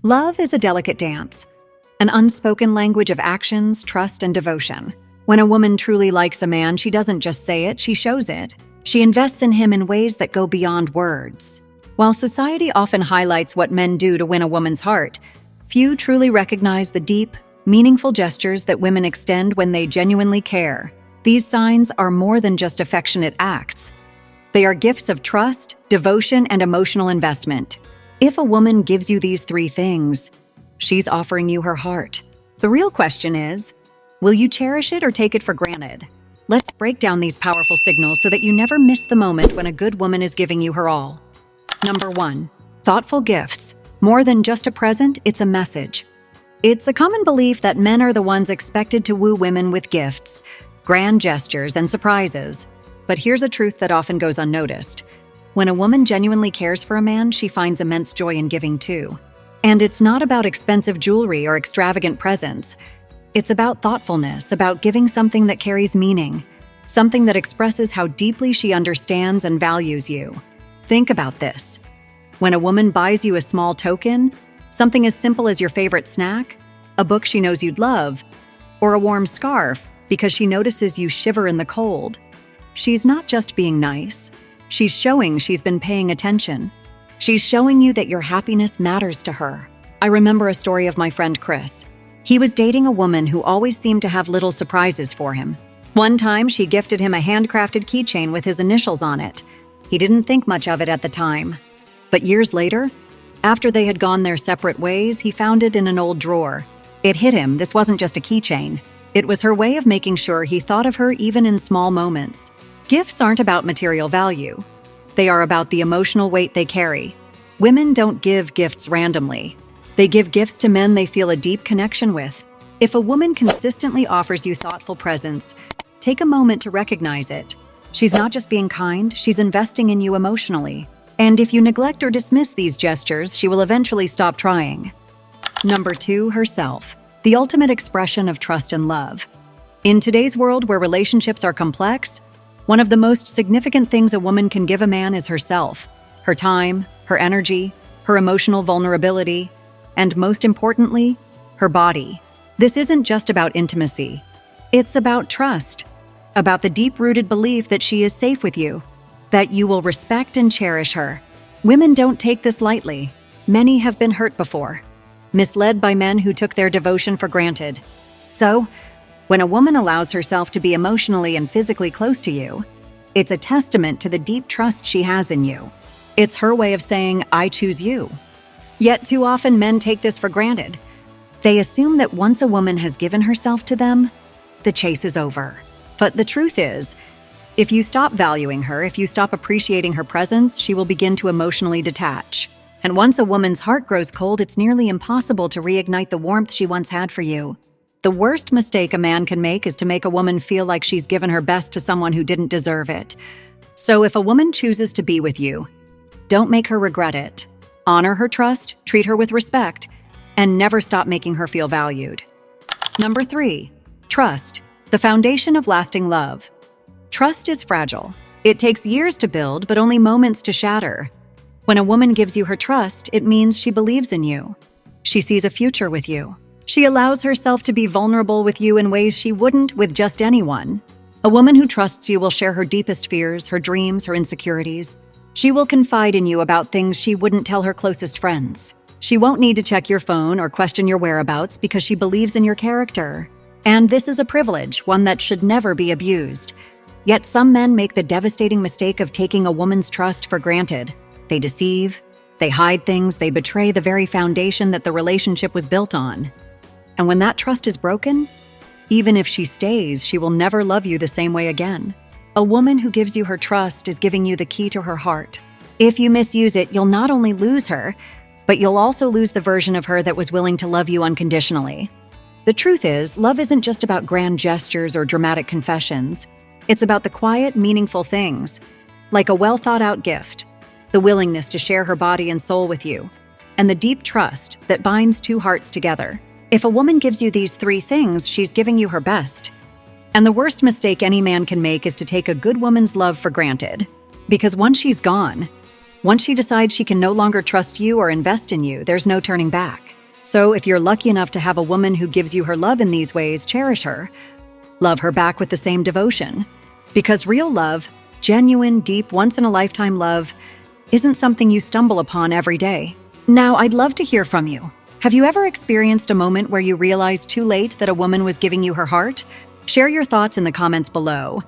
Love is a delicate dance, an unspoken language of actions, trust, and devotion. When a woman truly likes a man, she doesn't just say it, she shows it. She invests in him in ways that go beyond words. While society often highlights what men do to win a woman's heart, few truly recognize the deep, meaningful gestures that women extend when they genuinely care. These signs are more than just affectionate acts. They are gifts of trust, devotion, and emotional investment. If a woman gives you these three things, she's offering you her heart. The real question is, will you cherish it or take it for granted? Let's break down these powerful signals so that you never miss the moment when a good woman is giving you her all. Number 1. Thoughtful gifts. More than just a present, it's a message. It's a common belief that men are the ones expected to woo women with gifts, grand gestures, and surprises. But here's a truth that often goes unnoticed. When a woman genuinely cares for a man, she finds immense joy in giving too. And it's not about expensive jewelry or extravagant presents. It's about thoughtfulness, about giving something that carries meaning, something that expresses how deeply she understands and values you. Think about this. When a woman buys you a small token, something as simple as your favorite snack, a book she knows you'd love, or a warm scarf because she notices you shiver in the cold, she's not just being nice. She's showing she's been paying attention. She's showing you that your happiness matters to her. I remember a story of my friend Chris. He was dating a woman who always seemed to have little surprises for him. One time, she gifted him a handcrafted keychain with his initials on it. He didn't think much of it at the time. But years later, after they had gone their separate ways, he found it in an old drawer. It hit him, this wasn't just a keychain. It was her way of making sure he thought of her even in small moments. Gifts aren't about material value. They are about the emotional weight they carry. Women don't give gifts randomly. They give gifts to men they feel a deep connection with. If a woman consistently offers you thoughtful presents, take a moment to recognize it. She's not just being kind, she's investing in you emotionally. And if you neglect or dismiss these gestures, she will eventually stop trying. Number 2, herself. The ultimate expression of trust and love. In today's world where relationships are complex, one of the most significant things a woman can give a man is herself. Her time, her energy, her emotional vulnerability, and most importantly, her body. This isn't just about intimacy. It's about trust, about the deep-rooted belief that she is safe with you, that you will respect and cherish her. Women don't take this lightly. Many have been hurt before, misled by men who took their devotion for granted. So, when a woman allows herself to be emotionally and physically close to you, it's a testament to the deep trust she has in you. It's her way of saying, I choose you. Yet too often men take this for granted. They assume that once a woman has given herself to them, the chase is over. But the truth is, if you stop valuing her, if you stop appreciating her presence, she will begin to emotionally detach. And once a woman's heart grows cold, it's nearly impossible to reignite the warmth she once had for you. The worst mistake a man can make is to make a woman feel like she's given her best to someone who didn't deserve it. So if a woman chooses to be with you, don't make her regret it. Honor her trust, treat her with respect, and never stop making her feel valued. Number 3, trust, the foundation of lasting love. Trust is fragile. It takes years to build, but only moments to shatter. When a woman gives you her trust, it means she believes in you. She sees a future with you. She allows herself to be vulnerable with you in ways she wouldn't with just anyone. A woman who trusts you will share her deepest fears, her dreams, her insecurities. She will confide in you about things she wouldn't tell her closest friends. She won't need to check your phone or question your whereabouts because she believes in your character. And this is a privilege, one that should never be abused. Yet some men make the devastating mistake of taking a woman's trust for granted. They deceive, they hide things, they betray the very foundation that the relationship was built on. And when that trust is broken, even if she stays, she will never love you the same way again. A woman who gives you her trust is giving you the key to her heart. If you misuse it, you'll not only lose her, but you'll also lose the version of her that was willing to love you unconditionally. The truth is, love isn't just about grand gestures or dramatic confessions. It's about the quiet, meaningful things, like a well-thought-out gift, the willingness to share her body and soul with you, and the deep trust that binds two hearts together. If a woman gives you these 3 things, she's giving you her best. And the worst mistake any man can make is to take a good woman's love for granted. Because once she's gone, Once she decides she can no longer trust you or invest in you, there's no turning back. So if you're lucky enough to have a woman who gives you her love in these ways, cherish her. Love her back with the same devotion. Because real love, genuine, deep, once-in-a-lifetime love, isn't something you stumble upon every day. Now, I'd love to hear from you. Have you ever experienced a moment where you realized too late that a woman was giving you her heart? Share your thoughts in the comments below.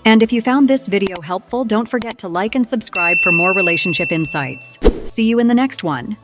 And if you found this video helpful, don't forget to like and subscribe for more relationship insights. See you in the next one.